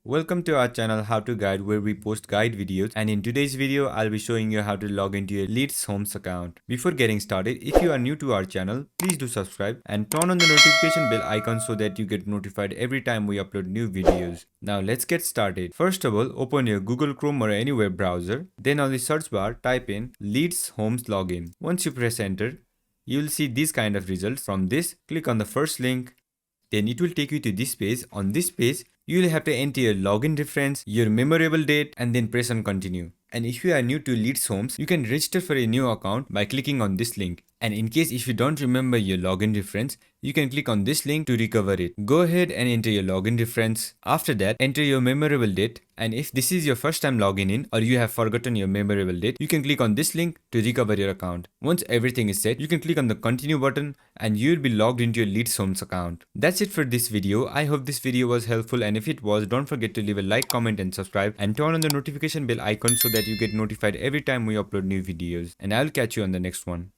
Welcome to our channel How to Guide, where we post guide videos, and in today's video I'll be showing you how to log into your Leedshomes account. Before getting started, if you are new to our channel, please do subscribe and turn on the notification bell icon so that you get notified every time we upload new videos. Now let's get started. First of all, open your Google Chrome or any web browser. Then on the search bar, type in Leedshomes login. Once you press enter, you will see these kind of results. From this, click on the first link. Then it will take you to this page. On this page, you will have to enter your login reference, your memorable date, and then press on continue. And if you are new to Leedshomes, you can register for a new account by clicking on this link. And in case if you don't remember your login reference, you can click on this link to recover it. Go ahead and enter your login reference. After that, enter your memorable date. And if this is your first time logging in or you have forgotten your memorable date, you can click on this link to recover your account. Once everything is set, you can click on the continue button and you will be logged into your Leedshomes account. That's it for this video. I hope this video was helpful, and if it was, don't forget to leave a like, comment and subscribe, and turn on the notification bell icon so that you get notified every time we upload new videos. And I'll catch you on the next one.